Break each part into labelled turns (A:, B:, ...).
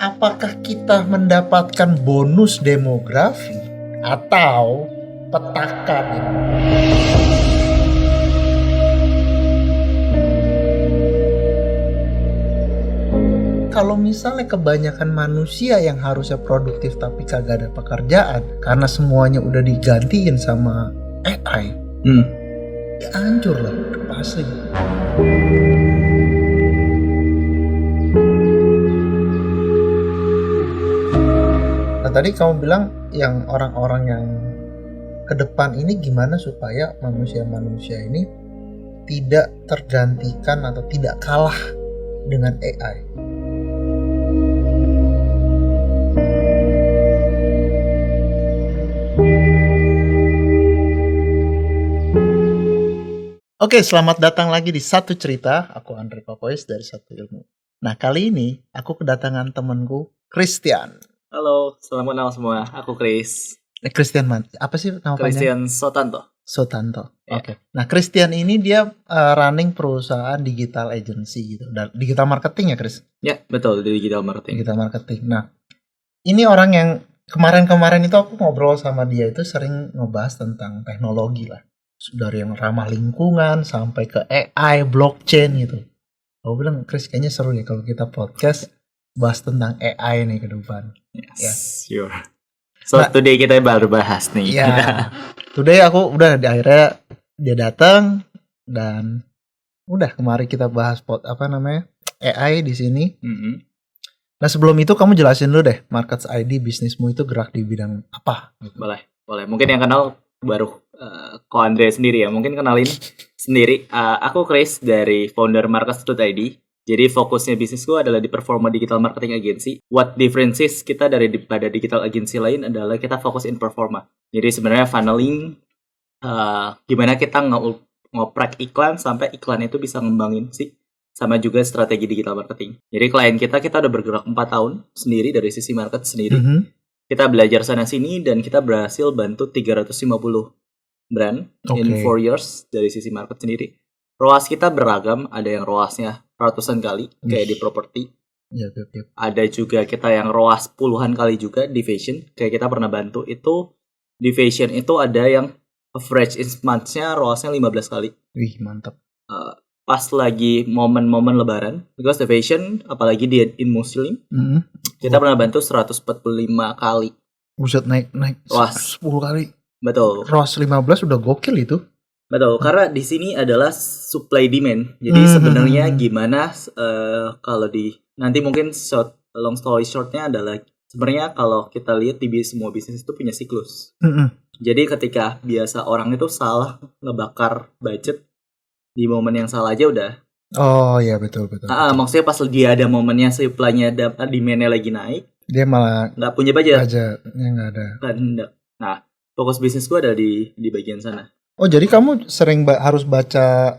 A: apakah kita mendapatkan bonus demografi atau petaka demografi? Kalau misalnya kebanyakan manusia yang harusnya produktif tapi kagak ada pekerjaan karena semuanya udah digantiin sama AI, ya hancur lah, pasti. Nah tadi kamu bilang yang orang-orang yang ke depan ini gimana supaya manusia-manusia ini tidak tergantikan atau tidak kalah dengan AI. Oke, selamat datang lagi di Satu Cerita. Aku Andre Papois dari Satu Ilmu. Nah, kali ini aku kedatangan temanku, Christian.
B: Halo, selamat malam semua. Aku Chris.
A: Christian man, apa sih nama panjang?
B: Christian Sotanto.
A: Sotanto.
B: Ya.
A: Oke. Nah, Christian ini dia running perusahaan digital agency gitu. Dan digital marketing ya, Chris?
B: Ya, betul, di digital marketing.
A: Digital marketing. Nah, ini orang yang kemarin-kemarin itu aku ngobrol sama dia itu sering ngebahas tentang teknologi lah. Dari yang ramah lingkungan sampai ke AI, blockchain gitu. Aku bilang, Chris kayaknya seru ya kalau kita podcast bahas tentang AI nih ke depan.
B: Yes, sure. So today kita baru bahas nih.
A: Ya, today aku udah di akhirnya dia datang dan udah kemarin kita bahas AI di sini. Nah sebelum itu kamu jelasin dulu deh Markets ID bisnismu itu gerak di bidang apa? Gitu.
B: Boleh. Mungkin yang kenal baru Ko Andre sendiri ya. Mungkin kenalin sendiri. Aku Chris dari founder Markets.id. Jadi fokusnya bisnisku adalah di performa digital marketing agency. What differences kita daripada digital agency lain adalah kita fokus in performa. Jadi sebenarnya funneling, gimana kita ngoprek iklan sampai iklan itu bisa ngembangin sih. Sama juga strategi digital marketing. Jadi klien kita udah bergerak 4 tahun sendiri dari sisi market sendiri. Kita belajar sana sini dan kita berhasil bantu 350 brand in 4 years dari sisi market sendiri. ROAS kita beragam, ada yang ROAS-nya ratusan kali kayak di properti.
A: Yep.
B: Ada juga kita yang ROAS puluhan kali juga di fashion. Kayak kita pernah bantu itu di fashion itu ada yang average months-nya ROAS-nya 15 kali.
A: Wih, mantap.
B: Pas lagi momen-momen lebaran, because the fashion apalagi di in muslim, kita pernah bantu 145 kali.
A: Buset naik
B: ROAS
A: 10 kali.
B: Betul.
A: ROAS 15 udah gokil itu.
B: Betul, karena di sini adalah supply demand. Jadi sebenarnya gimana kalau nanti mungkin long story short-nya adalah sebenarnya kalau kita lihat di semua bisnis itu punya siklus. Jadi ketika biasa orang itu salah ngebakar budget di momen yang salah aja udah.
A: Oh iya betul.
B: Maksudnya pas dia ada momennya supply-nya demand-nya lagi naik, dia malah nggak punya budget.
A: Budgetnya nggak ada.
B: Nah, fokus bisnis gue ada di bagian sana.
A: Oh jadi kamu sering harus baca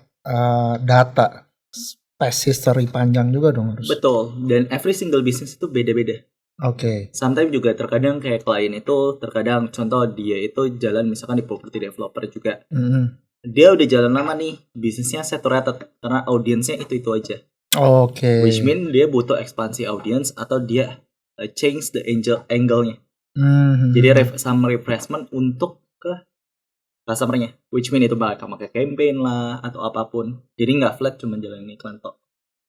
A: data past history panjang juga dong harus.
B: Betul, dan every single business itu beda-beda.
A: Oke.
B: Sometimes juga terkadang kayak klien itu terkadang contoh dia itu jalan misalkan di property developer juga. Dia udah jalan lama nih, bisnisnya saturated karena audiensnya itu aja.
A: Oke.
B: Which mean dia butuh ekspansi audience atau dia change the angle-nya. Jadi some refreshment untuk ke customer-nya, which mean itu bakal pakai campaign lah atau apapun. Jadi nggak flat cuma jalan iklan tok.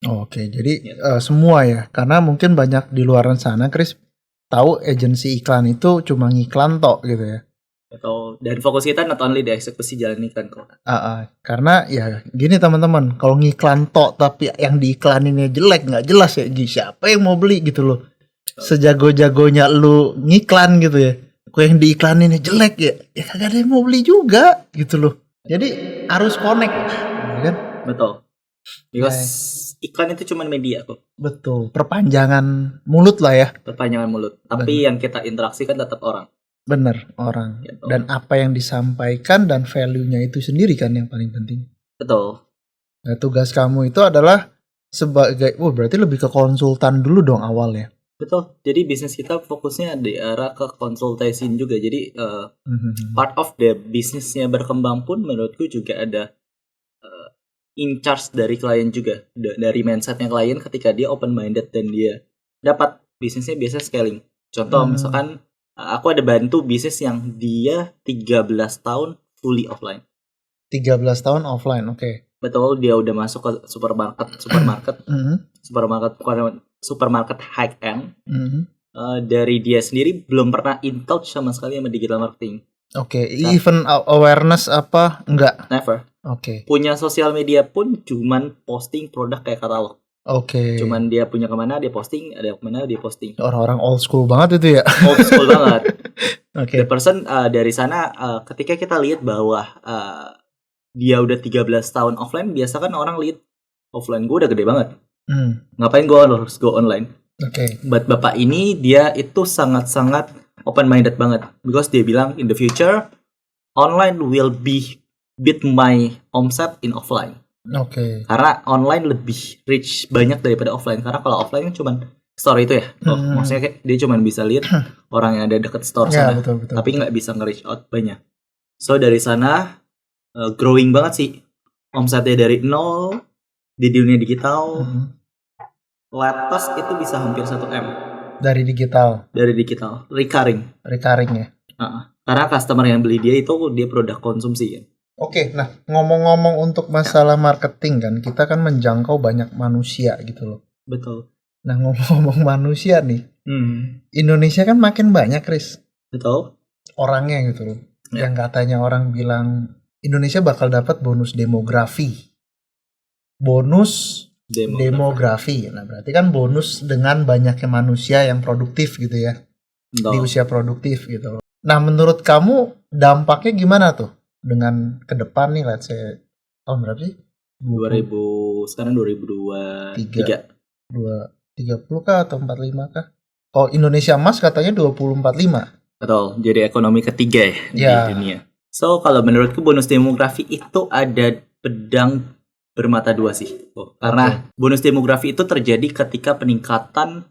A: Oke, jadi semua ya, karena mungkin banyak di luar sana, Chris tahu agensi iklan itu cuma ngiklan tok gitu ya.
B: Dan fokus kita not only di eksekusi jalan iklan kok.
A: Karena ya gini teman-teman, kalau ngiklan tok tapi yang diiklaninnya jelek nggak jelas ya, siapa yang mau beli gitu loh. Sejago-jagonya lu ngiklan gitu ya. Kok yang diiklaninnya jelek ya kagak ada yang mau beli juga gitu loh. Jadi harus connect kan?
B: Betul. Because iklan itu cuma media kok.
A: Betul, perpanjangan mulut lah ya.
B: Perpanjangan mulut. Tapi yang kita interaksikan tetap orang.
A: Bener, orang. Gitu. Dan apa yang disampaikan dan value-nya itu sendiri kan yang paling penting.
B: Betul.
A: Nah, tugas kamu itu adalah sebagai, berarti lebih ke konsultan dulu dong awalnya.
B: Betul, jadi bisnis kita fokusnya di arah ke konsultasi juga. Jadi part of the bisnisnya berkembang pun menurutku juga ada in charge dari klien juga. Dari mindsetnya klien ketika dia open minded dan dia dapat bisnisnya biasa scaling. Contoh misalkan aku ada bantu bisnis yang dia 13 tahun fully offline.
A: 13 tahun offline, oke.
B: Betul, dia udah masuk ke supermarket high end. Dari dia sendiri belum pernah in touch sama sekali sama digital marketing.
A: Oke, even awareness apa enggak?
B: Never.
A: Oke.
B: Punya sosial media pun cuman posting produk kayak katalog.
A: Oke.
B: Cuman dia punya kemana dia posting, ada kemana dia posting.
A: Orang-orang old school banget itu ya.
B: Old school banget.
A: Oke.
B: The person dari sana ketika kita lihat bahwa dia udah 13 tahun offline, biasa kan orang lihat offline gue udah gede banget. Ngapain gue harus go online?
A: Oke.
B: But bapak ini dia itu sangat-sangat open minded banget, because dia bilang in the future online will beat my omset in offline.
A: Oke.
B: Karena online lebih reach banyak daripada offline. Karena kalau offline kan cuman store itu ya. Maksudnya kayak dia cuman bisa lihat orang yang ada deket store sana.
A: Betul.
B: Tapi nggak bisa nge-reach out banyak. So dari sana growing banget sih. Omsetnya dari 0 di dunia digital. Latest itu bisa hampir 1M.
A: Dari digital.
B: Recurring
A: ya.
B: Karena customer yang beli dia itu dia produk konsumsi kan.
A: Oke, nah ngomong-ngomong untuk masalah marketing kan, kita kan menjangkau banyak manusia gitu loh.
B: Betul.
A: Nah ngomong-ngomong manusia nih, Indonesia kan makin banyak, Chris.
B: Betul.
A: Orangnya gitu loh. Yang katanya orang bilang Indonesia bakal dapat bonus demografi. Demografi. Nah berarti kan bonus dengan banyaknya manusia yang produktif gitu ya. Betul. Di usia produktif gitu loh. Nah menurut kamu dampaknya gimana tuh? Dengan ke depan nih, let's say tahun berapa sih?
B: 2023.
A: 30 kah atau 45 kah? Kalau Indonesia Emas katanya 2045.
B: Betul, jadi ekonomi ketiga ya di dunia. So kalau menurutku bonus demografi itu ada pedang bermata dua sih. Karena bonus demografi itu terjadi ketika peningkatan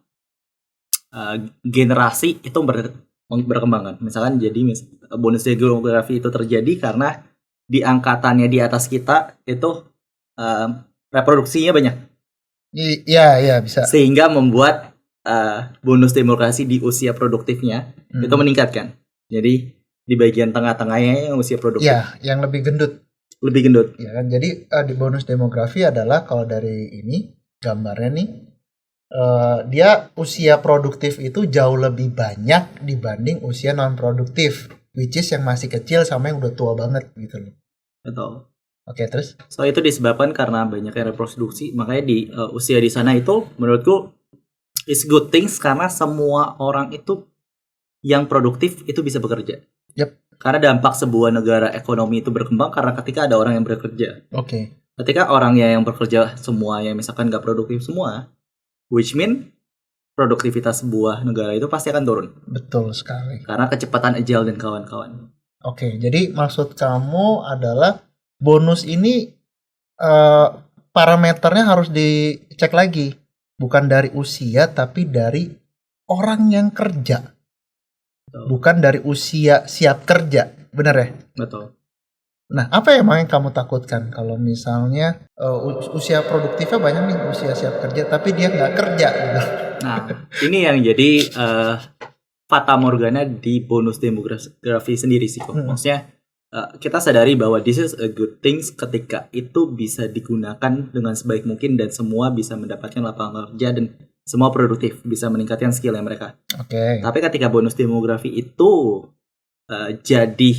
B: generasi itu berkembang. Misalkan jadi bonus demografi itu terjadi karena di angkatannya di atas kita itu reproduksinya banyak.
A: Iya bisa.
B: Sehingga membuat bonus demografi di usia produktifnya itu meningkatkan. Jadi di bagian tengah-tengahnya yang usia produktif.
A: Iya, yang lebih gendut. Ya kan. Jadi di bonus demografi adalah kalau dari ini gambarnya nih. Dia usia produktif itu jauh lebih banyak dibanding usia non produktif, which is yang masih kecil sama yang udah tua banget gitu loh.
B: Betul.
A: Oke, terus?
B: So itu disebabkan karena banyaknya reproduksi, makanya di usia di sana itu menurutku is good things karena semua orang itu yang produktif itu bisa bekerja.
A: Yep.
B: Karena dampak sebuah negara ekonomi itu berkembang karena ketika ada orang yang bekerja.
A: Oke.
B: Ketika orangnya yang bekerja semua yang misalkan nggak produktif semua, which mean produktivitas sebuah negara itu pasti akan turun. Betul
A: sekali.
B: Karena kecepatan agile dan kawan-kawan.
A: Oke, jadi maksud kamu adalah bonus ini parameternya harus dicek lagi. Bukan dari usia, tapi dari orang yang kerja. Betul. Bukan dari usia siap kerja. Benar ya?
B: Betul.
A: Nah, apa emang yang kamu takutkan kalau misalnya usia produktifnya banyak nih, usia siap kerja, tapi dia nggak kerja gitu.
B: Nah, ini yang jadi fata morgana di bonus demografi sendiri sih kok. Maksudnya kita sadari bahwa this is a good things ketika itu bisa digunakan dengan sebaik mungkin dan semua bisa mendapatkan lapangan kerja dan semua produktif, bisa meningkatkan skill yang mereka.
A: Oke.
B: Tapi ketika bonus demografi itu jadi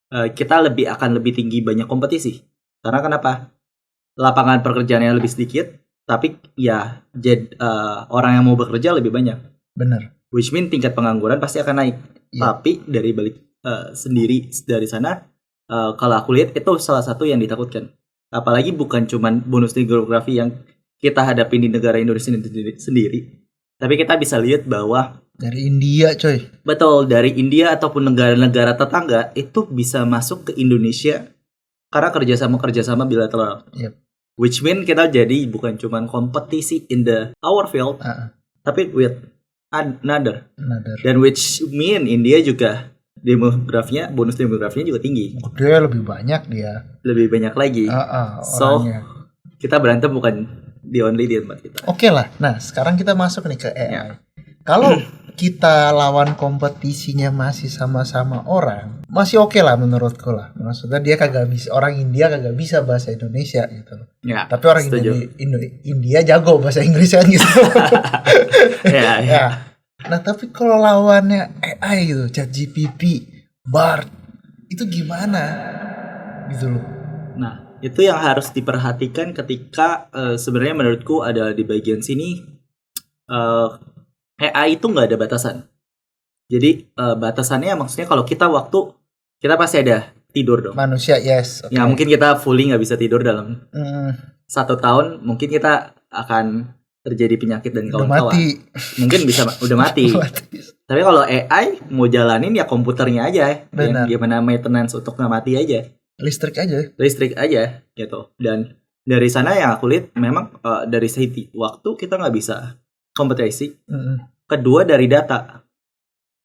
B: kita akan lebih tinggi banyak kompetisi. Karena kenapa? Lapangan pekerjaannya lebih sedikit, tapi ya orang yang mau bekerja lebih banyak.
A: Benar.
B: Which mean tingkat pengangguran pasti akan naik. Yeah. Tapi dari balik sendiri dari sana, kalau aku lihat itu salah satu yang ditakutkan. Apalagi bukan cuman bonus demografi yang kita hadapi di negara Indonesia sendiri. Tapi kita bisa lihat bahwa
A: dari India coy.
B: Betul, dari India ataupun negara-negara tetangga itu bisa masuk ke Indonesia karena kerjasama bilateral.
A: Yep.
B: Which mean kita jadi bukan cuma kompetisi in our field, tapi with another. Dan which mean India juga bonus demografinya juga tinggi.
A: Dia lebih banyak dia.
B: Lebih banyak lagi. So kita berantem bukan the only di tempat kita.
A: Oke lah. Nah sekarang kita masuk nih ke AI. Kalau kita lawan kompetisinya masih sama-sama orang, masih oke lah menurutku lah. Maksudnya dia kagak bisa, orang India kagak bisa bahasa Indonesia gitu loh.
B: Ya,
A: Tapi orang
B: setuju.
A: India jago bahasa Inggris kan gitu.
B: Ya, ya.
A: Ya. Nah tapi kalau lawannya AI gitu, ChatGPT, Bard, itu gimana? Gitu loh.
B: Nah, itu yang harus diperhatikan ketika sebenarnya menurutku adalah di bagian sini AI itu nggak ada batasan. Jadi batasannya maksudnya kalau kita waktu kita pasti ada tidur dong.
A: Manusia yes.
B: Ya mungkin kita fully nggak bisa tidur dalam 1 tahun. Mungkin kita akan terjadi penyakit dan
A: Udah
B: kawan-kawan.
A: mati.
B: Mungkin bisa udah mati.
A: Mati.
B: Tapi kalau AI mau jalanin ya komputernya aja.
A: Benar.
B: Yang gimana maintenance untuk nggak mati aja.
A: Listrik aja.
B: Listrik aja gitu. Dan dari sana yang aku lihat memang dari segi waktu kita nggak bisa kompetisi. Kedua dari data.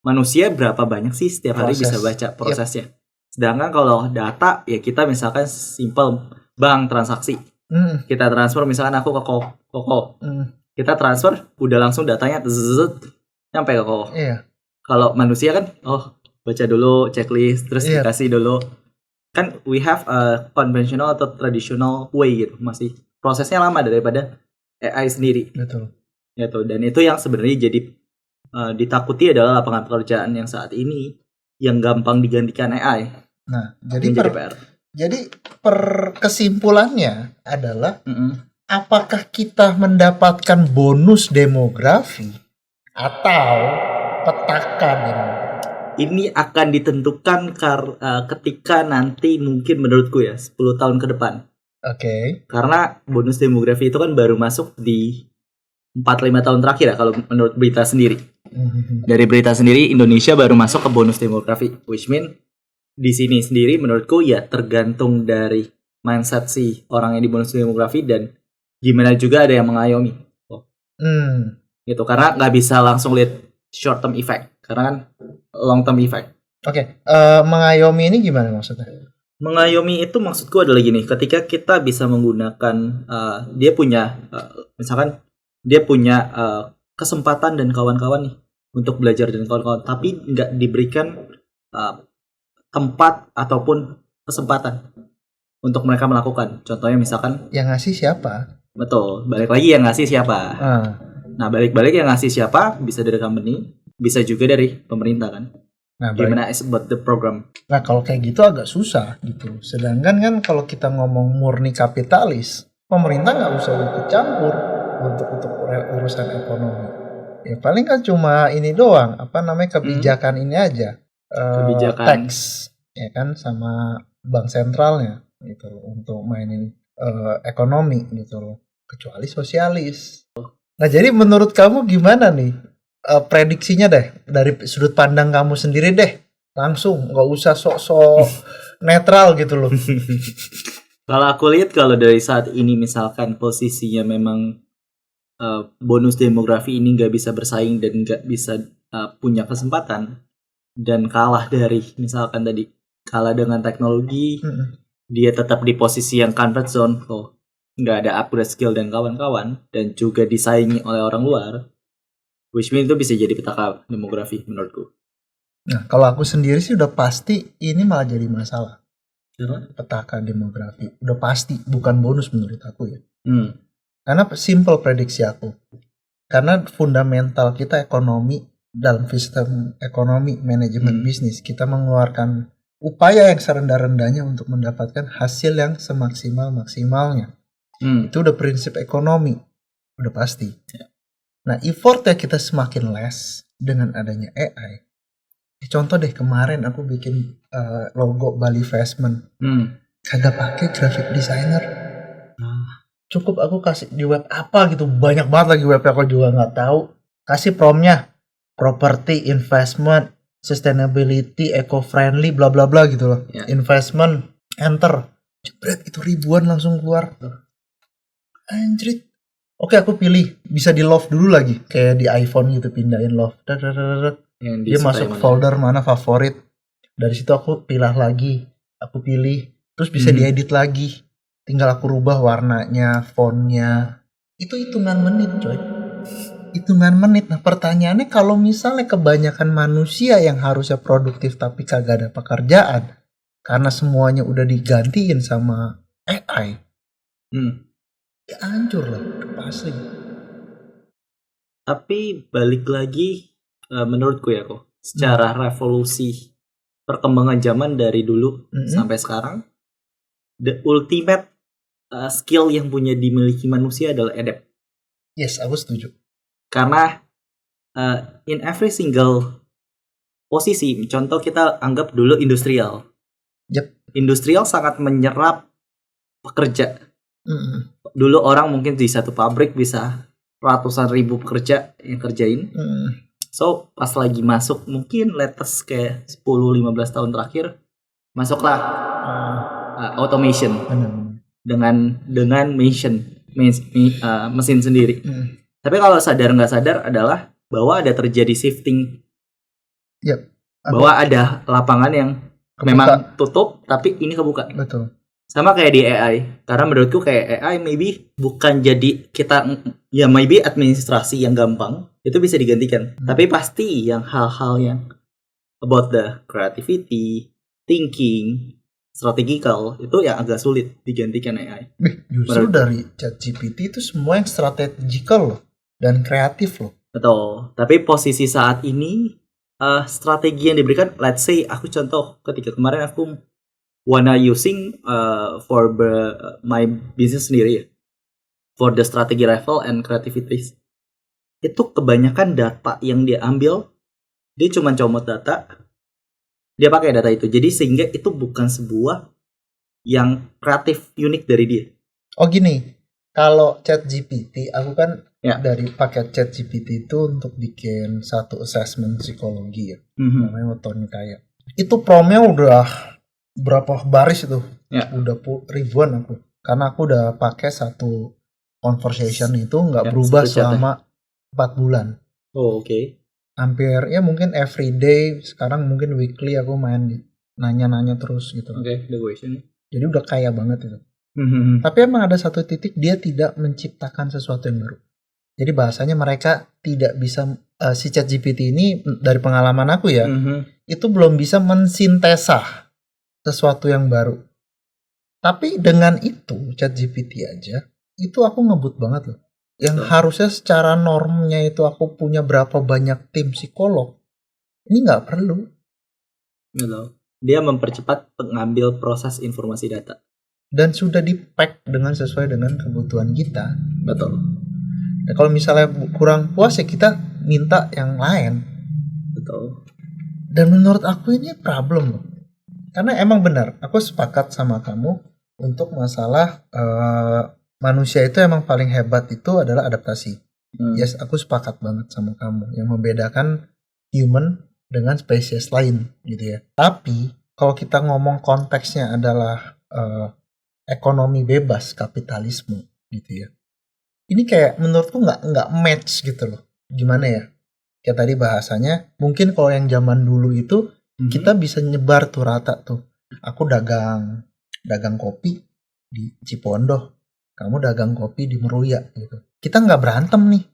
B: Manusia berapa banyak sih setiap hari bisa baca prosesnya. Sedangkan kalau data ya kita misalkan simple bank transaksi. Kita transfer misalkan aku ke Koko. Kita transfer udah langsung datanya nyampe ke Koko.
A: Iya.
B: Kalau manusia kan baca dulu checklist terus dikasih dulu. Kan we have a conventional atau traditional way gitu. Masih prosesnya lama daripada AI sendiri.
A: Betul.
B: Gitu. Dan itu yang sebenarnya jadi ditakuti adalah lapangan pekerjaan yang saat ini yang gampang digantikan AI.
A: Nah, jadi kesimpulannya adalah apakah kita mendapatkan bonus demografi atau petaka demografi?
B: Ini akan ditentukan ketika nanti mungkin menurutku ya 10 tahun ke depan.
A: Oke.
B: Karena bonus demografi itu kan baru masuk di 4-5 tahun terakhir ya kalau menurut berita sendiri. Dari berita sendiri Indonesia baru masuk ke bonus demografi, which mean di sini sendiri menurutku ya tergantung dari mindset si orang yang di bonus demografi dan gimana juga ada yang mengayomi. Gitu karena nggak bisa langsung lihat short term effect karena kan long term effect.
A: Oke. Mengayomi ini gimana maksudnya?
B: Mengayomi itu maksudku adalah gini, ketika kita bisa menggunakan dia punya misalkan dia punya kesempatan dan kawan-kawan nih untuk belajar dan kawan-kawan, tapi nggak diberikan tempat ataupun kesempatan untuk mereka melakukan. Contohnya misalkan
A: yang ngasih siapa? Betul,
B: balik lagi yang ngasih siapa. Nah balik-balik yang ngasih siapa bisa dari company, bisa juga dari pemerintah kan. Nah, gimana about the program?
A: Nah kalau kayak gitu agak susah gitu. Sedangkan kan kalau kita ngomong murni kapitalis, pemerintah nggak usah ikut campur untuk urusan ekonomi. Ya paling kan cuma ini doang, kebijakan ini aja,
B: kebijakan
A: tax, ya kan sama bank sentralnya gitu untuk mainin ekonomi gitu loh. Kecuali sosialis. Nah jadi menurut kamu gimana nih prediksinya deh dari sudut pandang kamu sendiri deh, langsung nggak usah sok-sok netral gitu loh.
B: Kalau aku lihat kalau dari saat ini misalkan posisinya memang bonus demografi ini nggak bisa bersaing dan nggak bisa punya kesempatan dan kalah dari misalkan tadi kalah dengan teknologi, dia tetap di posisi yang comfort zone, nggak ada upgrade skill dan kawan-kawan dan juga disaingi oleh orang luar, which means itu bisa jadi petaka demografi menurutku.
A: Nah kalau aku sendiri sih udah pasti ini malah jadi masalah. Petaka demografi udah pasti bukan bonus menurut aku ya. Karena simple prediksi aku. Karena fundamental kita ekonomi, dalam sistem ekonomi manajemen bisnis kita mengeluarkan upaya yang serendah-rendahnya untuk mendapatkan hasil yang semaksimal-maksimalnya. Itu udah prinsip ekonomi, udah pasti. Nah effortnya kita semakin less dengan adanya AI. Contoh deh kemarin aku bikin logo Bali Investment, kagak pakai graphic designer. Cukup aku kasih di web apa gitu, banyak banget lagi web aku juga nggak tahu. Kasih promptnya property, investment, sustainability, eco-friendly, bla bla bla gitu loh. Investment, enter, jebret itu ribuan langsung keluar. Anjrit. Oke aku pilih, bisa di love dulu lagi, kayak di iPhone gitu pindahin love. Dia masuk folder mana favorit. Dari situ aku pilih lagi, aku pilih, terus bisa diedit lagi. Tinggal aku rubah warnanya, fontnya. Itu hitungan menit coy. hitungan menit. Nah pertanyaannya kalau misalnya kebanyakan manusia yang harusnya produktif tapi kagak ada pekerjaan karena semuanya udah digantiin sama AI, ya hancur lah pasti.
B: Tapi balik lagi, menurutku ya kok, secara revolusi perkembangan zaman dari dulu sampai sekarang, the ultimate skill yang punya dimiliki manusia adalah adapt.
A: Yes, aku setuju.
B: Karena in every single posisi, contoh kita anggap dulu industrial.
A: Yep.
B: Industrial sangat menyerap pekerja. Dulu orang mungkin di satu pabrik bisa ratusan ribu pekerja yang kerjain. So pas lagi masuk mungkin latest kayak 10-15 tahun terakhir masuklah automation dengan mesin sendiri. Tapi kalau sadar nggak sadar adalah bahwa ada terjadi shifting.
A: Yep.
B: Bahwa ada lapangan yang kebuka. Memang tutup tapi ini kebuka.
A: Betul.
B: Sama kayak di AI. Karena menurutku kayak AI maybe bukan jadi kita, ya maybe administrasi yang gampang itu bisa digantikan. Tapi pasti yang hal-hal yang about the creativity, thinking, strategical itu yang agak sulit digantikan AI.
A: Justru dari ChatGPT itu semua yang strategical loh dan kreatif loh.
B: Betul. Tapi posisi saat ini strategi yang diberikan, let's say aku contoh ketika kemarin aku wanna using for my business sendiri ya, for the strategy level and creativities, itu kebanyakan data yang dia ambil, dia cuma comot data, dia pakai data itu, jadi sehingga itu bukan sebuah yang kreatif unik dari dia.
A: Oh gini, kalau ChatGPT aku kan dari paket ChatGPT itu untuk bikin satu assessment psikologi ya, namanya Metode Kaya. Itu promnya udah berapa baris itu? Udah ribuan aku. Karena aku udah pakai satu conversation itu nggak berubah selama 4 bulan.
B: Oh oke.
A: Hampir ya mungkin every day, sekarang mungkin weekly aku main nanya-nanya terus gitu.
B: Oke, the question.
A: Jadi udah kaya banget itu. Tapi emang ada satu titik dia tidak menciptakan sesuatu yang baru. Jadi bahasanya mereka tidak bisa, si ChatGPT ini dari pengalaman aku ya, itu belum bisa mensintesa sesuatu yang baru. Tapi dengan itu ChatGPT aja itu aku ngebut banget loh. Yang harusnya secara normnya itu aku punya berapa banyak tim psikolog, ini nggak perlu.
B: Dia mempercepat pengambil proses informasi data
A: dan sudah di-pack dengan sesuai dengan kebutuhan kita.
B: Betul.
A: Nah, kalau misalnya kurang puas ya kita minta yang lain.
B: Betul.
A: Dan menurut aku ini problem loh. Karena emang benar, aku sepakat sama kamu untuk masalah manusia itu emang paling hebat itu adalah adaptasi. Yes, aku sepakat banget sama kamu. Yang membedakan human dengan spesies lain gitu ya. Tapi kalau kita ngomong konteksnya adalah ekonomi bebas, kapitalisme gitu ya. Ini kayak menurutku nggak match gitu loh. Gimana ya? Kayak tadi bahasanya, mungkin kalau yang zaman dulu itu kita bisa nyebar tuh rata tuh. Aku dagang kopi di Cipondoh, kamu dagang kopi di Meruya gitu. Kita nggak berantem nih.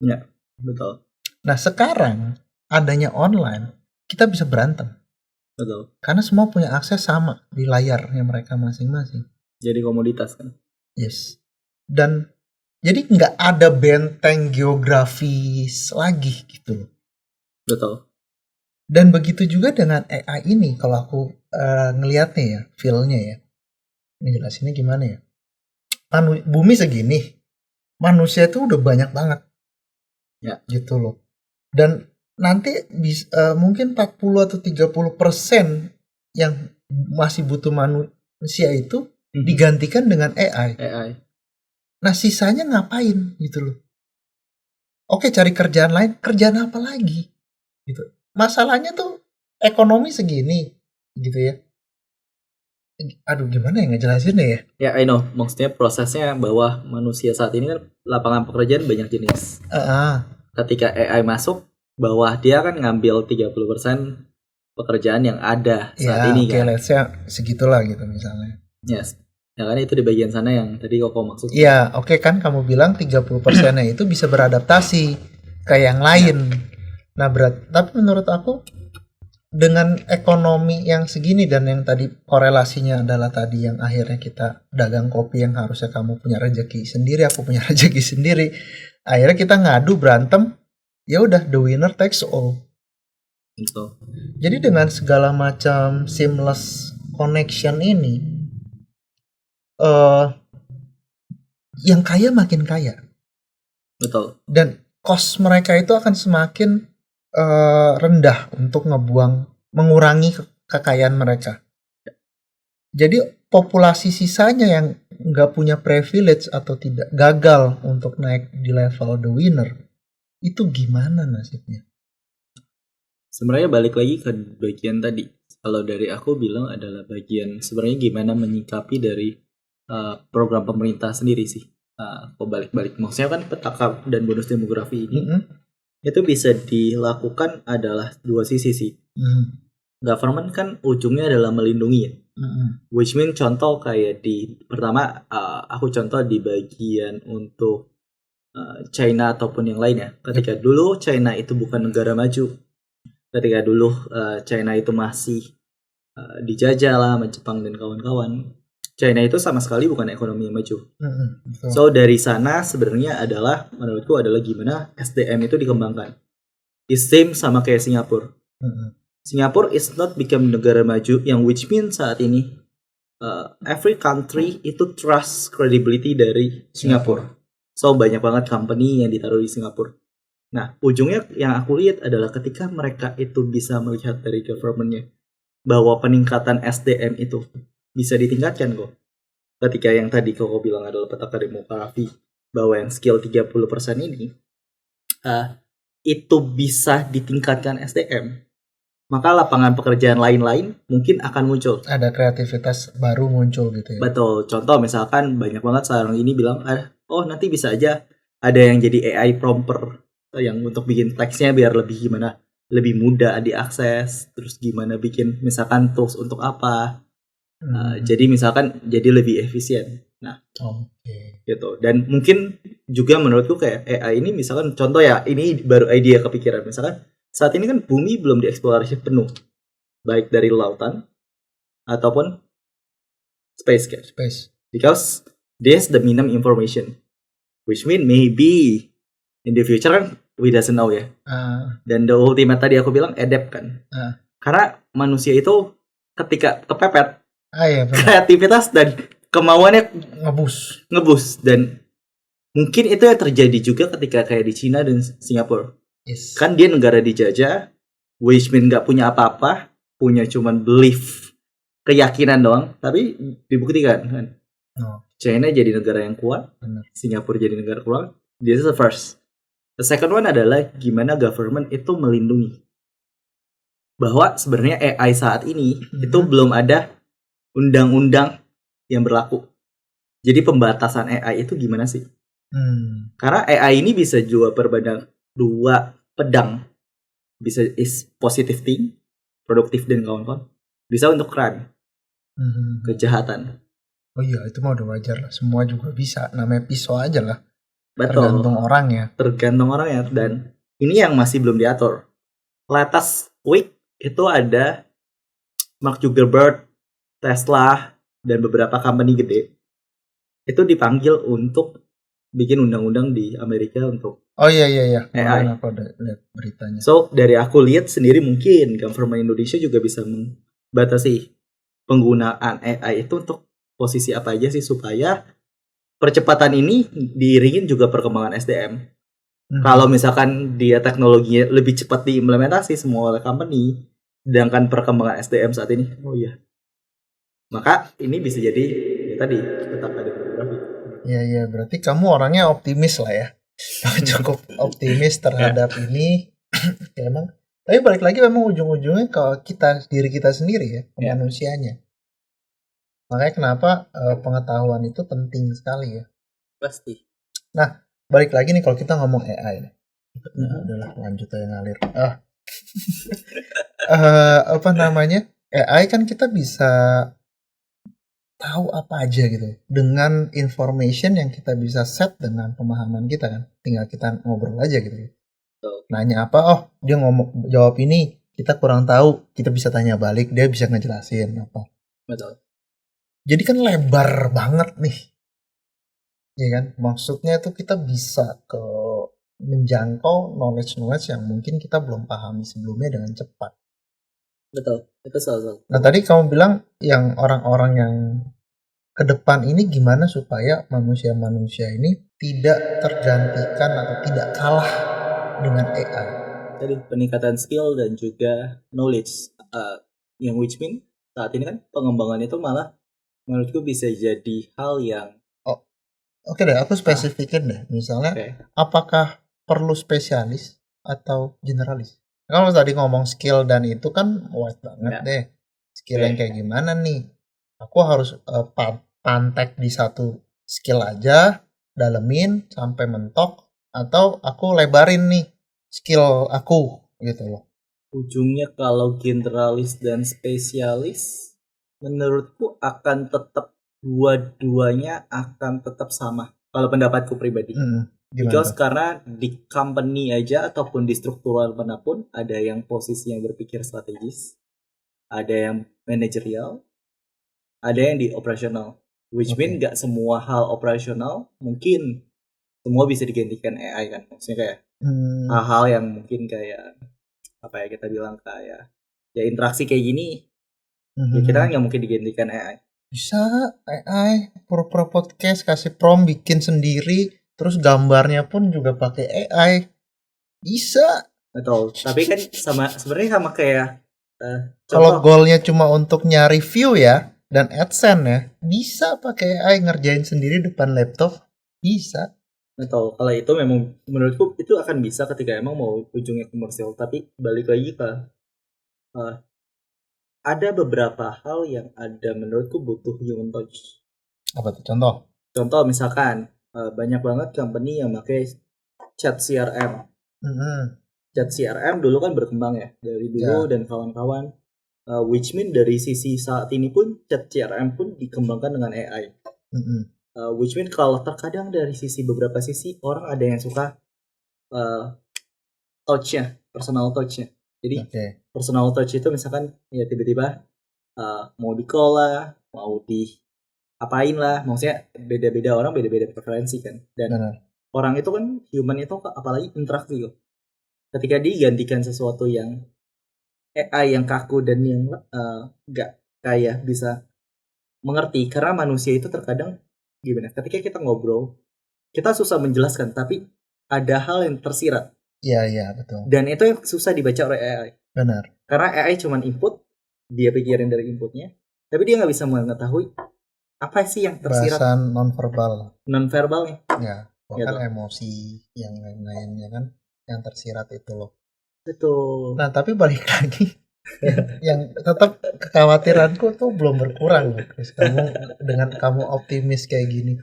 B: Ya, betul.
A: Nah sekarang adanya online, kita bisa berantem.
B: Betul.
A: Karena semua punya akses sama di layarnya mereka masing-masing.
B: Jadi komoditas kan.
A: Yes. Dan jadi nggak ada benteng geografis lagi gitu loh.
B: Betul.
A: Dan begitu juga dengan AI ini, kalau aku ngelihatnya ya, feel-nya ya. Ngejelasinnya gimana ya? Bumi segini, manusia itu udah banyak banget.
B: Ya.
A: Gitu loh. Dan nanti mungkin 40 atau 30% yang masih butuh manusia itu digantikan dengan AI. Nah sisanya ngapain gitu loh. Oke, cari kerjaan lain, kerjaan apa lagi gitu. Masalahnya tuh ekonomi segini gitu ya. Aduh gimana ya ngejelasinnya ya.
B: Ya I know, maksudnya prosesnya bahwa manusia saat ini kan lapangan pekerjaan banyak jenis. Ketika AI masuk, bahwa dia kan ngambil 30% pekerjaan yang ada saat ini kan.
A: Let's say segitulah gitu misalnya.
B: Yes. Ya kan itu di bagian sana yang tadi Koko maksud.
A: Iya, oke kan kamu bilang 30%-nya itu bisa beradaptasi ke yang lain. Nah, tapi menurut aku dengan ekonomi yang segini dan yang tadi korelasinya adalah tadi yang akhirnya kita dagang kopi yang harusnya kamu punya rezeki sendiri, aku punya rezeki sendiri. Akhirnya kita ngadu berantem, ya udah the winner takes all.
B: Gitu.
A: Jadi dengan segala macam seamless connection ini, yang kaya makin kaya.
B: Betul.
A: Dan cost mereka itu akan semakin rendah untuk mengurangi kekayaan mereka. Jadi populasi sisanya yang nggak punya privilege atau tidak gagal untuk naik di level the winner, itu gimana nasibnya?
B: Sebenarnya balik lagi ke bagian tadi. Kalau dari aku bilang adalah bagian sebenarnya gimana menyikapi dari program pemerintah sendiri sih. Kok balik-balik. Maksudnya kan petaka dan bonus demografi ini itu bisa dilakukan adalah dua sisi sih. Government kan ujungnya adalah melindungi ya. Which mean contoh kayak pertama aku contoh di bagian untuk China ataupun yang lainnya. Ketika dulu China itu bukan negara maju. Ketika dulu China itu masih dijajah lah sama Jepang dan kawan-kawan. China itu sama sekali bukan ekonomi yang maju. So dari sana sebenarnya adalah menurutku adalah gimana SDM itu dikembangkan. It's same sama kayak Singapura. Singapura is not become negara maju yang which means saat ini every country itu trust credibility dari Singapura. So banyak banget company yang ditaruh di Singapura. Nah ujungnya yang aku lihat adalah ketika mereka itu bisa melihat dari governmentnya bahwa peningkatan SDM itu bisa ditingkatkan kok. Ketika yang tadi Koko bilang adalah petaka demografi bahwa yang skill 30% ini itu bisa ditingkatkan SDM, maka lapangan pekerjaan lain-lain mungkin akan muncul.
A: Ada kreativitas baru muncul gitu ya.
B: Betul. Contoh misalkan banyak banget sekarang ini bilang nanti bisa aja ada yang jadi AI prompter yang untuk bikin teksnya biar lebih mudah diakses, terus gimana bikin misalkan tools untuk apa. Jadi misalkan jadi lebih efisien. Nah, gitu. Dan mungkin juga menurutku kayak AI ini misalkan contoh ya, ini baru ide kepikiran. Misalkan saat ini kan bumi belum dieksplorasi penuh, baik dari lautan ataupun space. Because this the minimum information, which mean maybe in the future kan we doesn't know ya. Dan the ultimate tadi aku bilang adapt kan. Karena manusia itu ketika kepepet kreativitas dan kemauannya ngebus dan mungkin itu yang terjadi juga ketika kayak di Cina dan Singapura. Kan dia negara dijajah, which mean nggak punya apa-apa, punya cuman belief, keyakinan doang, tapi dibuktikan kan. China jadi negara yang kuat, Singapura jadi negara kuat. This is the first. The second one adalah gimana government itu melindungi bahwa sebenarnya AI saat ini itu belum ada undang-undang yang berlaku. Jadi pembatasan AI itu gimana sih? Karena AI ini bisa juga berbandang dua pedang. Bisa is positive thing, produktif dan kawan-kawan. Bisa untuk crime, kejahatan.
A: Oh iya, itu mah udah wajar lah. Semua juga bisa. Namanya pisau aja lah.
B: Betul.
A: Tergantung orangnya.
B: Dan ini yang masih belum diatur. Latest week itu ada Mark Zuckerberg, Tesla, dan beberapa company gede itu dipanggil untuk bikin undang-undang di Amerika untuk
A: AI.
B: Aku
A: udah lihat beritanya.
B: So dari aku lihat sendiri mungkin government Indonesia juga bisa membatasi penggunaan AI itu untuk posisi apa aja sih supaya percepatan ini diiringin juga perkembangan SDM. Kalau misalkan dia teknologinya lebih cepat diimplementasi semua oleh company, sedangkan perkembangan SDM saat ini, maka ini bisa jadi ya tadi tetap ada demografi.
A: Iya, berarti kamu orangnya optimis lah ya. Cukup optimis terhadap ini. Ya, emang. Tapi balik lagi memang ujung-ujungnya ke diri kita sendiri ya, ke manusianya. Makanya kenapa pengetahuan itu penting sekali ya.
B: Pasti.
A: Nah, balik lagi nih kalau kita ngomong AI nih. Udahlah lanjut aja ngalir. AI kan kita bisa tahu apa aja gitu dengan information yang kita bisa set dengan pemahaman kita kan, tinggal kita ngobrol aja gitu.
B: Betul.
A: Nanya apa, oh dia ngomong jawab ini, kita kurang tahu, kita bisa tanya balik, dia bisa ngejelasin apa.
B: Betul.
A: Jadi kan lebar banget nih, ya kan? Maksudnya itu kita bisa ke menjangkau knowledge yang mungkin kita belum pahami sebelumnya dengan cepat.
B: Betul. Itu salah.
A: Nah tadi kamu bilang yang orang-orang yang ke depan ini gimana supaya manusia-manusia ini tidak tergantikan atau tidak kalah dengan AI.
B: Tadi peningkatan skill dan juga knowledge. Yang which mean saat ini kan pengembangan itu malah menurutku bisa jadi hal yang
A: Oke deh, aku spesifikin deh. Misalnya, apakah perlu spesialis atau generalis? Kalau tadi ngomong skill dan itu kan wide banget deh. Skill yang kayak gimana nih? Aku harus pantek di satu skill aja, dalemin sampai mentok, atau aku lebarin nih skill aku gitu loh.
B: Ujungnya kalau generalis dan spesialis menurutku akan tetap dua-duanya akan tetap sama kalau pendapatku pribadi. Because karena di company aja ataupun di struktural manapun ada yang posisi yang berpikir strategis, ada yang manajerial, ada yang di operasional. Which mean gak semua hal operasional mungkin semua bisa digantikan AI kan. Maksudnya kayak hal-hal yang mungkin kayak apa ya kita bilang kayak ya interaksi kayak gini ya kita kan nggak mungkin digantikan AI.
A: Bisa AI pro podcast kasih prompt bikin sendiri, terus gambarnya pun juga pakai AI bisa.
B: Betul, tapi kan sebenarnya sama kayak
A: kalau goalnya cuma untuk nyari view ya dan AdSense ya, bisa pakai AI ngerjain sendiri depan laptop, bisa.
B: Betul, kalau itu memang menurutku itu akan bisa ketika emang mau ujungnya komersial. Tapi balik lagi ke ada beberapa hal yang ada menurutku butuh human touch.
A: Apa tuh contoh?
B: Contoh misalkan banyak banget company yang pakai chat CRM. Chat CRM dulu kan berkembang ya dari dulu dan kawan-kawan. Which mean dari sisi saat ini pun chat CRM pun dikembangkan dengan AI. Which mean kalau terkadang dari sisi beberapa sisi orang ada yang suka touch-nya, personal touch-nya. Jadi personal touch itu misalkan ya tiba-tiba mau di call lah, mau di apain lah, maksudnya beda-beda orang beda-beda preferensi kan. Dan orang itu kan human itu apalagi interaksi loh. Ketika digantikan sesuatu yang AI yang kaku dan yang gak kayak bisa mengerti, karena manusia itu terkadang gimana? Ketika kita ngobrol, kita susah menjelaskan, tapi ada hal yang tersirat.
A: Iya betul.
B: Dan itu yang susah dibaca oleh AI.
A: Benar.
B: Karena AI cuma input, dia pikirin dari inputnya, tapi dia nggak bisa mengetahui apa sih yang tersirat.
A: Bahasan
B: nonverbalnya.
A: Ya, bahkan emosi yang lain-lainnya kan yang tersirat itu loh.
B: Betul.
A: Nah tapi balik lagi, yang tetap kekhawatiranku tuh belum berkurang loh, Chris. Dengan kamu optimis kayak gini.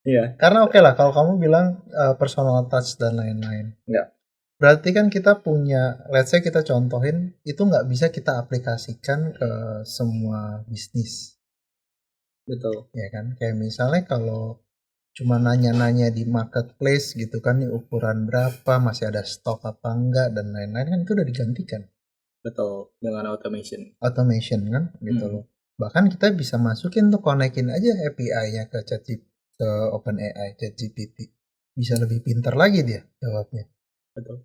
B: Iya.
A: Karena oke lah kalau kamu bilang personal touch dan lain-lain.
B: Iya.
A: Berarti kan kita punya, let's say kita contohin, itu nggak bisa kita aplikasikan ke semua bisnis.
B: Betul.
A: Ya kan, kayak misalnya kalau cuma nanya-nanya di marketplace gitu kan, nih ukuran berapa, masih ada stok apa enggak, dan lain-lain kan itu udah digantikan.
B: Betul, dengan automation
A: kan, gitu loh. Bahkan kita bisa masukin tuh, konekin aja API-nya ke OpenAI, ChatGPT. Bisa lebih pintar lagi dia jawabnya.
B: Betul.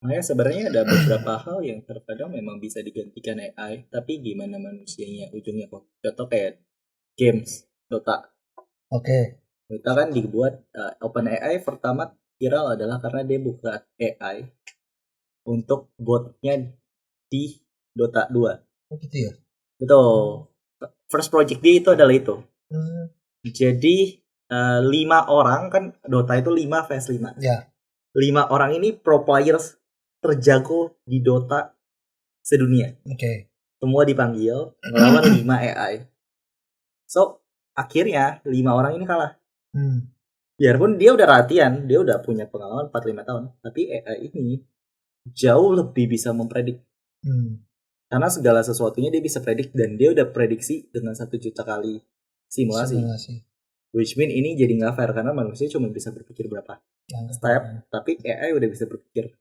B: Makanya sebenarnya ada beberapa hal yang terkadang memang bisa digantikan AI, tapi gimana manusianya ujungnya kok. Contoh kayak games, Dota. Dota kan dibuat OpenAI pertama viral adalah karena dia buka AI untuk botnya di Dota 2.
A: Oh gitu ya?
B: Betul. First project dia itu adalah itu. Jadi 5 orang kan, Dota itu 5 vs 5.
A: Ya.
B: 5 orang ini pro players terjago di Dota sedunia. Semua dipanggil melawan 5 AI. So akhirnya 5 orang ini kalah. Biarpun dia udah latihan, dia udah punya pengalaman 4-5 tahun, tapi AI ini jauh lebih bisa mempredik. Karena segala sesuatunya dia bisa predik dan dia udah prediksi dengan 1 juta kali simulasi. Which mean ini jadi nggak fair karena manusia cuma bisa berpikir berapa step, tapi AI udah bisa berpikir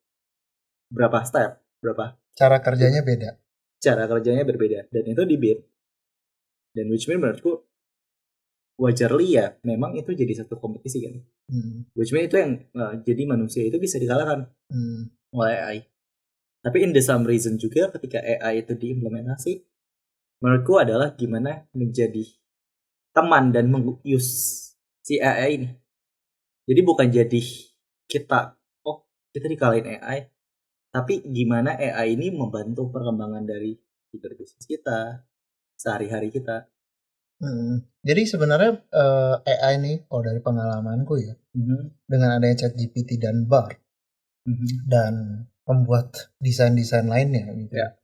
B: berapa step, berapa
A: Cara kerjanya beda.
B: cara kerjanya berbeda dan itu di-beat. Dan which mean menurutku wajarly ya memang itu jadi satu kompetisi kan. Which mean itu yang jadi manusia itu bisa dikalahkan oleh AI. Tapi in the some reason juga ketika AI itu diimplementasi, menurutku adalah gimana menjadi teman dan meng-use si AI ini. Jadi bukan jadi kita dikalahin AI, tapi gimana AI ini membantu perkembangan dari bisnis kita, sehari-hari kita.
A: Jadi sebenarnya AI ini kalau dari pengalamanku ya, dengan adanya ChatGPT dan Bard dan membuat desain-desain lainnya gitu.
B: Ya.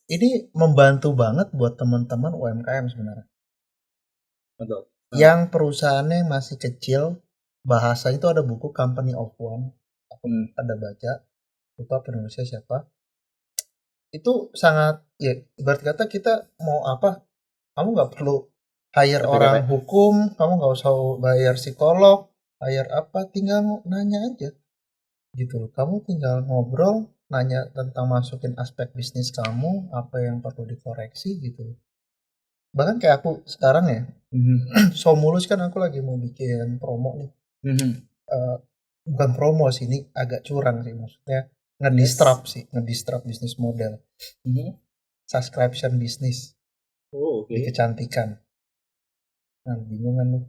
A: Ini membantu banget buat teman-teman UMKM sebenarnya.
B: Betul.
A: Yang perusahaannya masih kecil, bahasa itu ada buku Company of One, aku ada baca, lupa penulisnya siapa. Itu sangat ya, ibarat kata kita mau apa, kamu nggak perlu hire orang hukum, kamu nggak usah bayar psikolog, hire apa, tinggal nanya aja gitu. Kamu tinggal ngobrol, nanya tentang masukin aspek bisnis kamu, apa yang perlu dikoreksi gitu. Bahkan kayak aku sekarang ya, so mulus kan aku lagi mau bikin promo nih. Bukan promo sih, ini agak curang sih maksudnya, ngedisrupt bisnis model. Subscription bisnis. Di kecantikan. Nah, bingung kan lu.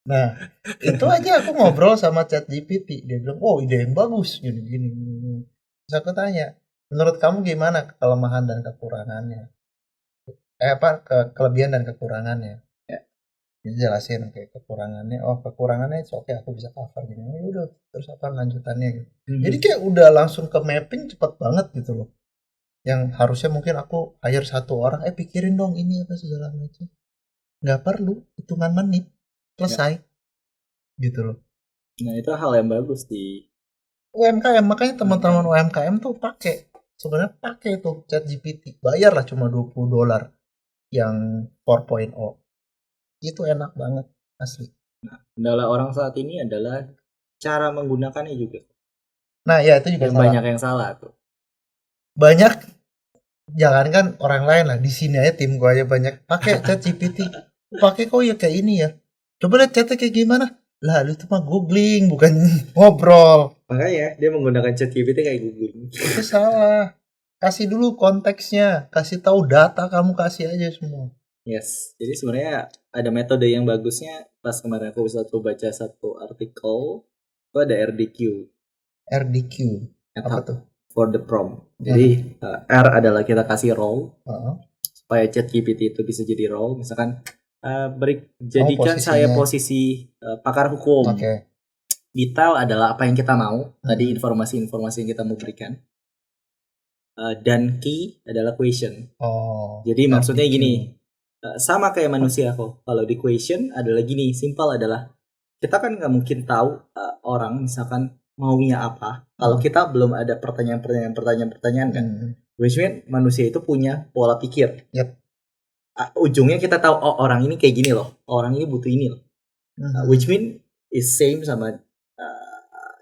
A: Nah, itu aja aku ngobrol sama ChatGPT. Dia bilang, oh ide yang bagus. Gini. Terus aku tanya, menurut kamu gimana kelemahan dan kekurangannya? Kelebihan dan kekurangannya. Dia jelasin kayak kekurangannya. Oh kekurangannya oke aku bisa cover gini. Ya udah, terus apa lanjutannya gitu. Jadi kayak udah langsung ke mapping cepet banget gitu loh. Yang harusnya mungkin aku hire 1 orang, pikirin dong ini apa segala macam. Nggak perlu, hitungan menit selesai gitu loh. Nah
B: itu hal yang bagus di
A: UMKM, makanya teman-teman UMKM tuh sebenarnya pakai tuh ChatGPT, bayar lah cuma $20 yang 4.0, itu enak banget asli.
B: Nah, kendala orang saat ini adalah cara menggunakannya juga.
A: Nah ya itu juga
B: yang banyak yang salah tuh.
A: Banyak, jangankan orang lain lah, di sini aja tim gue aja banyak pakai ChatGPT. Pakai kok ya kayak ini ya. Coba lihat chatnya kayak gimana. Lah lu tuh mah googling bukan ngobrol.
B: Makanya dia menggunakan ChatGPT kayak googling.
A: Itu salah. Kasih dulu konteksnya, kasih tahu data, kamu kasih aja semua.
B: Yes. Jadi sebenarnya ada metode yang bagusnya. Pas kemarin aku bisa baca satu artikel, itu ada RDQ.
A: RDQ. Apa tuh?
B: For the prompt. Jadi R adalah kita kasih role supaya ChatGPT itu bisa jadi role. Misalkan jadikan saya posisi pakar hukum. Detail adalah apa yang kita mau. Tadi informasi-informasi yang kita mau berikan. Dan key adalah question. Jadi maksudnya gini, sama kayak manusia kok. Kalau di question adalah gini, simple adalah kita kan nggak mungkin tahu orang misalkan maunya apa kalau kita belum ada pertanyaan kan. Which mean manusia itu punya pola pikir. Ujungnya kita tahu orang ini kayak gini loh, orang ini butuh ini loh. Which mean is same sama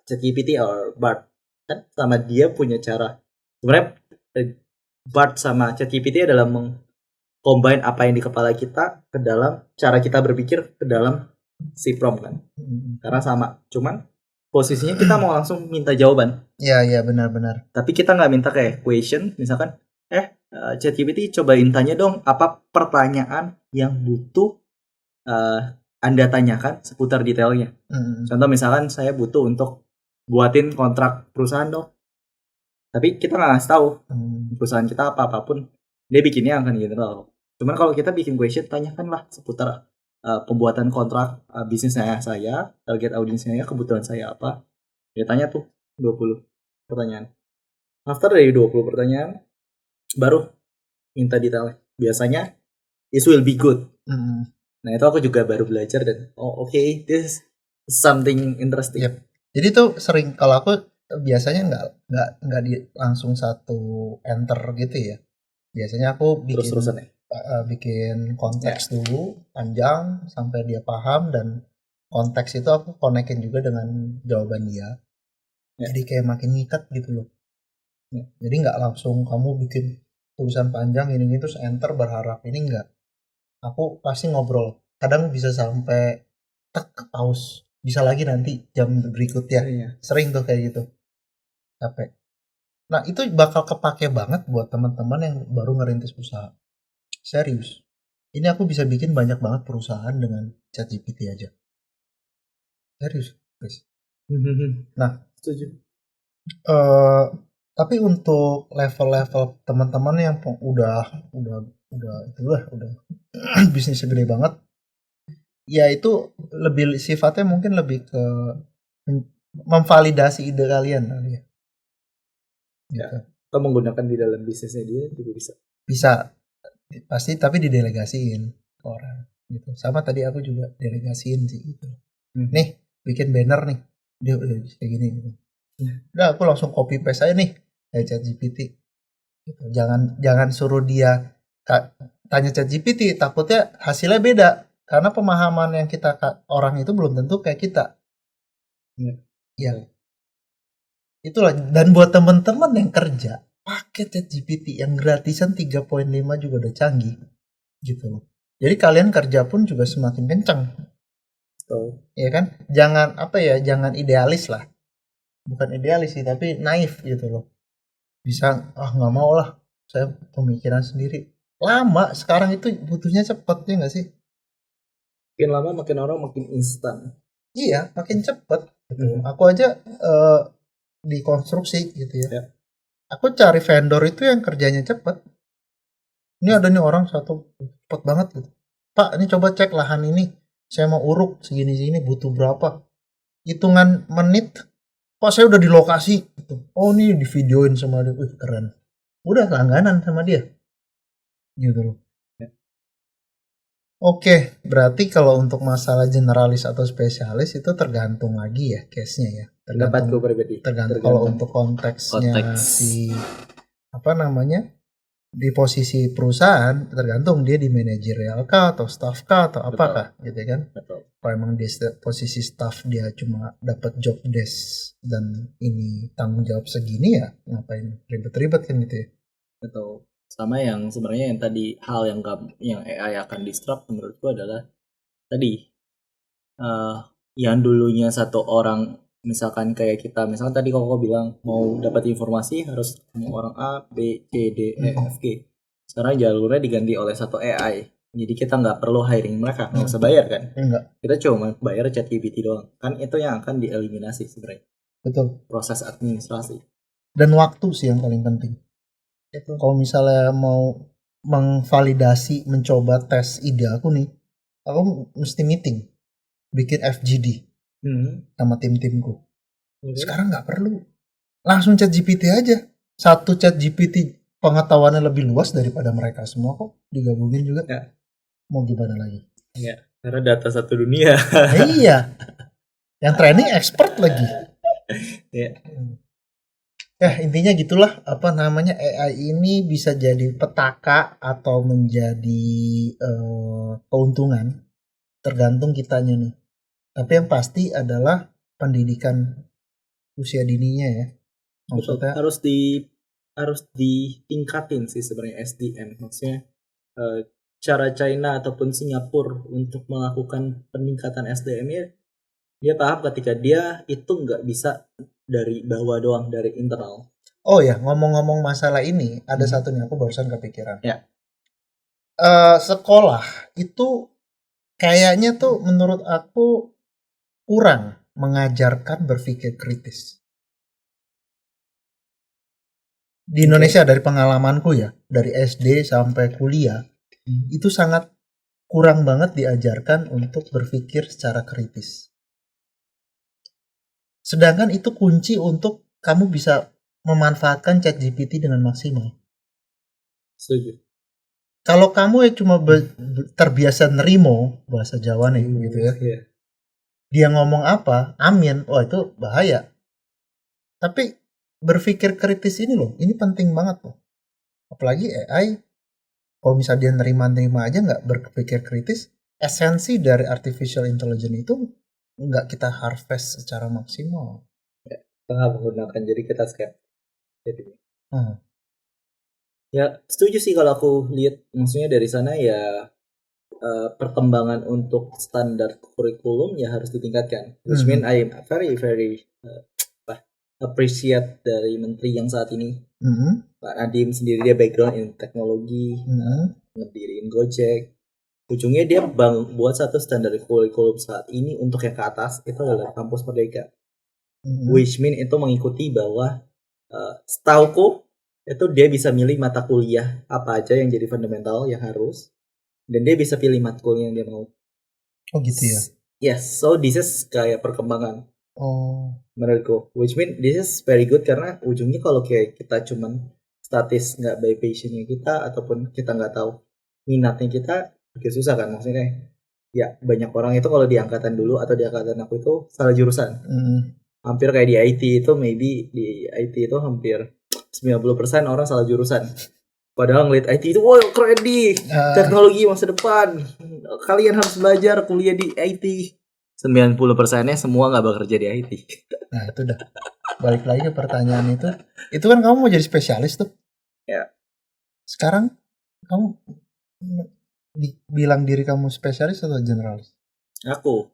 B: ChatGPT or Bard kan, sama dia punya cara. Sebenarnya Bard sama ChatGPT adalah combine apa yang di kepala kita ke dalam cara kita berpikir ke dalam si prompt kan. Karena sama, cuman posisinya kita mau langsung minta jawaban. Iya
A: benar.
B: Tapi kita nggak minta kayak question, misalkan ChatGPT cobain tanya dong apa pertanyaan yang butuh Anda tanyakan seputar detailnya. Contoh misalkan saya butuh untuk buatin kontrak perusahaan dong. Tapi kita nggak ngasih tahu perusahaan kita apapun, dia bikinnya akan general. Cuman kalau kita bikin question, tanyakanlah seputar pembuatan kontrak bisnis saya, target audiensnya, kebutuhan saya apa. Dia tanya tuh 20 pertanyaan. After dari 20 pertanyaan, baru minta detail. Biasanya, this will be good. Nah itu aku juga baru belajar dan okay, this is something interesting.
A: Jadi tuh sering kalau aku biasanya nggak langsung satu enter gitu ya. Biasanya aku
B: Terus-terusan ya.
A: bikin konteks dulu panjang sampai dia paham, dan konteks itu aku konekin juga dengan jawaban dia.
B: Ya.
A: Jadi kayak makin ngikat gitu loh. Ya, jadi nggak langsung kamu bikin tulisan panjang ini terus enter berharap, ini enggak. Aku pasti ngobrol. Kadang bisa sampai pause. Bisa lagi nanti jam berikutnya.
B: Iya.
A: Sering tuh kayak gitu. Capek. Nah, itu bakal kepake banget buat teman-teman yang baru ngerintis usaha. Serius. Ini aku bisa bikin banyak banget perusahaan dengan ChatGPT aja. Serius, guys. Nah,
B: Setuju.
A: tapi untuk level-level teman-teman yang udah bisnisnya gede banget, ya itu lebih sifatnya mungkin lebih ke memvalidasi ide kalian kali ya. Gitu.
B: Atau menggunakan di dalam bisnisnya dia juga bisa.
A: Bisa pasti, tapi didelegasiin ke orang gitu. Sama tadi aku juga delegasiin sih gitu. Nih bikin banner nih, dia udah kayak gini gitu. Udah aku langsung copy paste aja nih dari ChatGPT gitu. Jangan suruh dia tanya ChatGPT, takutnya hasilnya beda karena pemahaman yang kita orang itu belum tentu kayak kita. Ya. Itulah, dan buat teman-teman yang kerja pakai ChatGPT yang gratisan 3.5 juga udah canggih gitu loh. Jadi kalian kerja pun juga semakin kencang. Ya kan? Jangan idealis lah. Bukan idealis sih, tapi naif gitu loh. Bisa nggak mau lah, saya pemikiran sendiri. Lama, sekarang itu butuhnya cepet ya nggak sih?
B: Makin lama makin orang makin instan.
A: Iya, makin cepet gitu. Aku aja di konstruksi gitu ya. Aku cari vendor itu yang kerjanya cepet. Ini ada nih orang satu cepet banget gitu. Pak, ini coba cek lahan ini. Saya mau uruk segini butuh berapa? Hitungan menit. Pak, saya udah di lokasi. Gitu. Oh, ini di videoin sama dia. Keren. Udah langganan sama dia. Gitu loh. Oke, berarti kalau untuk masalah generalis atau spesialis itu tergantung lagi ya case-nya ya.
B: Pendapatku pribadi.
A: Tergantung kalau untuk konteksnya si di posisi perusahaan, tergantung dia di manajerial kah atau staff kah atau apakah gitu kan.
B: Betul.
A: Kalau emang di posisi staff dia cuma dapat job desk dan ini tanggung jawab segini, ya ngapain ribet-ribet kan gitu ya.
B: Betul. Sama yang sebenarnya yang tadi hal yang AI akan disrupt menurutku adalah tadi yang dulunya satu orang, misalkan kayak kita, misalkan tadi kok bilang mau dapat informasi harus ketemu orang A, B, C, D, E, F, G. Sekarang jalurnya diganti oleh satu AI. Jadi kita nggak perlu hiring mereka, nggak usah bayar kan?
A: Enggak.
B: Kita cuma bayar ChatGPT doang. Kan itu yang akan dieliminasi sebenarnya.
A: Betul.
B: Proses administrasi.
A: Dan waktu sih yang paling penting. Kalau misalnya mau mengvalidasi, mencoba tes ide aku nih, aku mesti meeting, bikin FGD sama tim-timku. Sekarang nggak perlu, langsung ChatGPT aja. Satu ChatGPT pengetahuannya lebih luas daripada mereka semua kok, digabungin juga.
B: Ya.
A: Mau gimana lagi?
B: Ya, karena data satu dunia.
A: Iya, yang training expert lagi.
B: Ya.
A: Intinya gitulah, AI ini bisa jadi petaka atau menjadi keuntungan, tergantung kitanya nih. Tapi yang pasti adalah pendidikan usia dininya ya. Maksudnya
B: harus ditingkatin sih sebenarnya SDM. Maksudnya cara China ataupun Singapura untuk melakukan peningkatan SDM ya, dia paham ketika dia itu nggak bisa dari bawah doang, dari internal.
A: Oh ya, ngomong-ngomong masalah ini, ada satu nih aku barusan kepikiran.
B: Ya.
A: Sekolah itu kayaknya tuh menurut aku kurang mengajarkan berpikir kritis. Di Indonesia dari pengalamanku ya, dari SD sampai kuliah, itu sangat kurang banget diajarkan untuk berpikir secara kritis. Sedangkan itu kunci untuk kamu bisa memanfaatkan ChatGPT dengan maksimal.
B: Setuju.
A: Kalau kamu cuma terbiasa nerimo, bahasa Jawa nih gitu ya.
B: Iya.
A: Dia ngomong apa, amin, itu bahaya. Tapi berpikir kritis ini loh, ini penting banget loh. Apalagi AI, kalau misalnya dia nerima aja nggak berpikir kritis, esensi dari artificial intelligence itu nggak kita harvest secara maksimal.
C: Tengah menggunakan, jadi kita skip. Jadi
A: Hmm.
C: ya setuju sih kalau aku lihat, maksudnya dari sana ya perkembangan untuk standar kurikulum ya harus ditingkatkan. Which mean I am very appreciate dari menteri yang saat ini, Pak Nadiem sendiri, dia background in teknologi, ngediriin Gojek. Ujungnya dia buat satu standar kurikulum saat ini untuk yang ke atas itu adalah kampus Merdeka. Which mean itu mengikuti bahwa setauku itu dia bisa milih mata kuliah apa aja yang jadi fundamental yang harus, dan dia bisa pilih matkul yang dia mau.
A: Oh gitu ya.
C: Yes, so this is kayak perkembangan.
A: Oh.
C: Menurutku, which mean this is very good, karena ujungnya kalau kayak kita cuman statis nggak by passionnya kita ataupun kita nggak tahu minatnya kita, bikin susah kan. Maksudnya kayak ya banyak orang itu kalau di angkatan dulu atau di angkatan aku itu salah jurusan. Hampir kayak di IT itu, maybe di IT itu hampir 90% orang salah jurusan. Padahal ngeliat IT itu, wow keren nih, teknologi masa depan, kalian harus belajar kuliah di IT.
B: 90%-nya semua nggak bekerja di IT.
A: Nah itu dah, balik lagi ke pertanyaan itu kan kamu mau jadi spesialis tuh.
C: Ya.
A: Sekarang kamu bilang diri kamu spesialis atau generalis?
C: Aku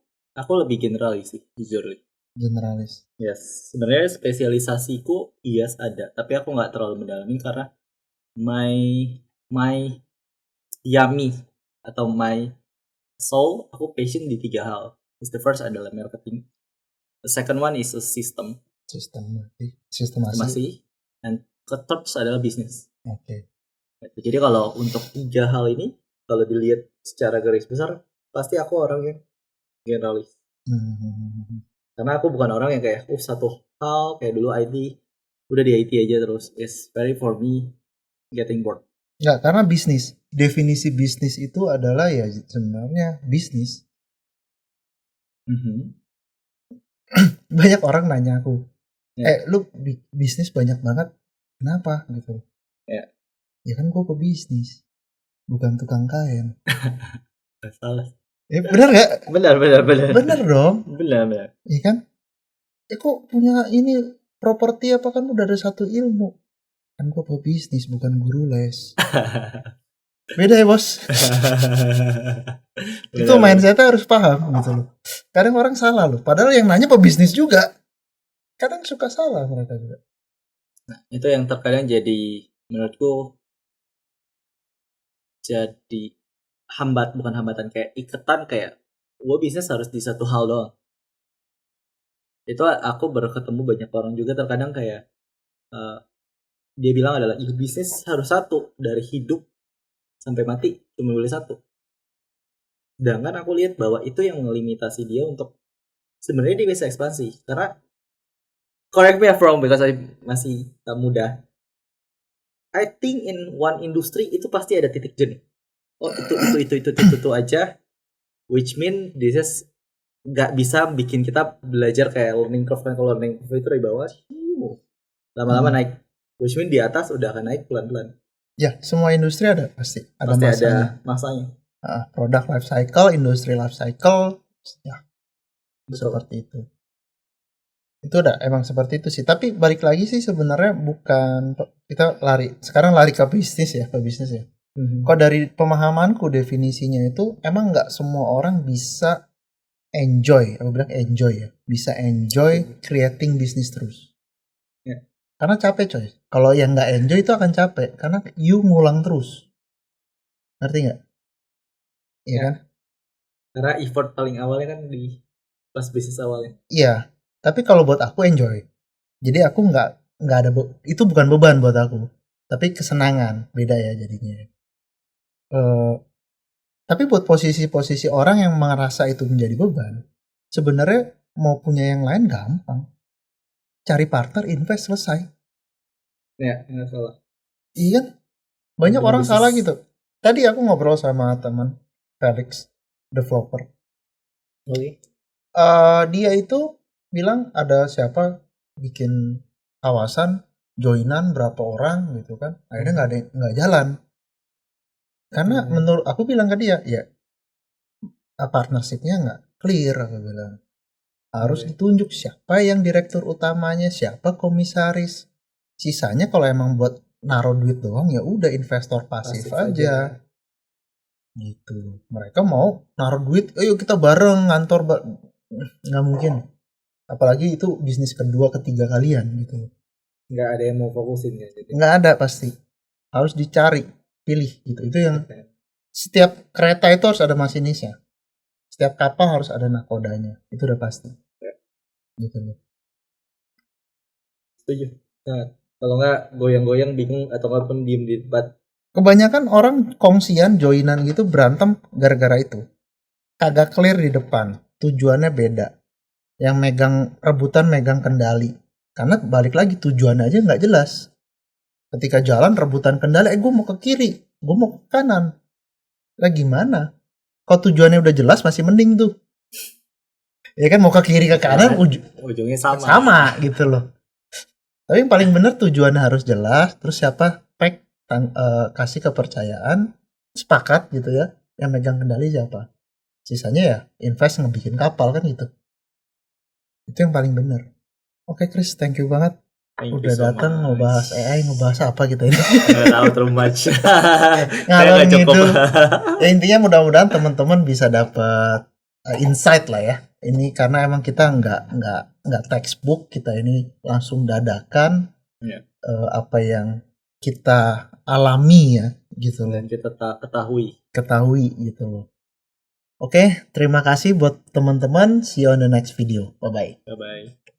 C: lebih generalis sih, jujur.
A: Generalis.
C: Yes, sebenarnya spesialisasiku yes ada, tapi aku nggak terlalu mendalami karena my yummy atau my soul, aku passion di 3 hal. The first adalah marketing, the second one is a sistemasi, and the third adalah bisnis.
A: Oke.
C: Jadi kalau untuk 3 hal ini, kalau dilihat secara garis besar, pasti aku orang yang generalis. Karena aku bukan orang yang kayak satu hal kayak dulu IT, udah di IT aja terus. It's very for me getting bored.
A: Enggak, karena bisnis, definisi bisnis itu adalah ya sebenarnya bisnis. Banyak orang nanya aku, lu bisnis banyak banget, kenapa gitu? Ya kan gue pebisnis, bukan tukang kain.
C: Salah.
A: Benar gak?
C: Benar.
A: Benar dong.
C: Benar.
A: Iya kan? Kok punya ini properti apa, kan udah ada satu ilmu. Kan gue pebisnis, bukan guru les. Beda ya bos. Itu mindsetnya harus paham gitu loh. Kadang orang salah loh, padahal yang nanya pebisnis juga. Kadang suka salah mereka juga.
C: Nah, itu yang terkadang jadi menurutku jadi bukan hambatan, kayak iketan, kayak lo bisnis harus di satu hal doang. Itu aku baru ketemu banyak orang juga terkadang kayak dia bilang adalah bisnis harus satu, dari hidup sampai mati cuma boleh satu. Sedangkan aku lihat bahwa itu yang melimitasi dia untuk sebenarnya dia bisa ekspansi. Karena correct me if wrong because I masih muda, I think in one industry itu pasti ada titik jenuh. Oh itu aja, which mean this is nggak bisa bikin kita belajar kayak learning curve. Kan kalau learning curve itu dari bawah lama-lama naik, which mean di atas udah akan naik pelan-pelan.
A: Ya, semua industri ada pasti ada
C: masanya.
A: Product life cycle, industri life cycle, ya.
C: Betul.
A: Seperti itu. Itu udah emang seperti itu sih. Tapi balik lagi sih sebenarnya bukan kita sekarang lari ke bisnis ya, Kok dari pemahamanku definisinya itu emang nggak semua orang bisa enjoy, bisa enjoy creating bisnis terus. Karena capek coy. Kalau yang nggak enjoy itu akan capek karena you ngulang terus. Ngerti nggak? Iya kan?
C: Karena effort paling awalnya kan di pas bisnis awalnya.
A: Iya. Tapi kalau buat aku enjoy. Jadi aku nggak ada itu bukan beban buat aku. Tapi kesenangan, beda ya jadinya. Tapi buat posisi-posisi orang yang merasa itu menjadi beban, sebenarnya mau punya yang lain gampang. Cari partner, invest, selesai.
C: Ya, nggak salah.
A: Iya kan? Banyak orang salah gitu. Tadi aku ngobrol sama teman Felix, developer. Dia itu bilang ada siapa bikin kawasan joinan berapa orang gitu kan, akhirnya nggak jalan karena menurut aku bilang ke dia ya partnershipnya nggak clear. Aku bilang harus ditunjuk siapa yang direktur utamanya, siapa komisaris, sisanya kalau emang buat naruh duit doang ya udah investor pasif aja gitu. Mereka mau naruh duit, ayo kita bareng ngantor nggak mungkin, apalagi itu bisnis kedua ketiga kalian gitu.
C: Nggak ada yang mau fokusin ya, jadi
A: Nggak ada, pasti harus dicari, pilih gitu. Itu yang setiap kereta itu harus ada masinisnya, setiap kapal harus ada nakodanya, itu udah pasti gitu loh.
C: setuju. Nah, kalau nggak goyang-goyang bingung atau nggak pun diem di tempat.
A: Kebanyakan orang kongsian joinan gitu berantem gara-gara itu, kagak clear di depan, tujuannya beda, yang megang rebutan megang kendali, karena balik lagi tujuannya aja nggak jelas. Ketika jalan rebutan kendali, gue mau ke kiri, gue mau ke kanan, lah gimana? Kalau tujuannya udah jelas masih mending tuh, ya kan, mau ke kiri ke kanan
C: Ujungnya sama.
A: sama gitu loh. Tapi yang paling bener tujuannya harus jelas, terus siapa kasih kepercayaan, sepakat gitu ya, yang megang kendali siapa, sisanya ya invest ngebikin kapal kan gitu. Itu yang paling bener. Oke Chris, thank you banget udah datang ngebahas AI, ngebahas apa kita ini.
C: Nggak tahu terlalu much.
A: Ngalor gitu. Ya intinya mudah-mudahan teman-teman bisa dapat insight lah ya. Ini karena emang kita nggak textbook, kita ini langsung dadakan.
C: Yeah.
A: Apa yang kita alami ya gitu loh.
C: Dan kita
A: ketahui gitu loh. Oke, terima kasih buat teman-teman. See you on the next video. Bye bye.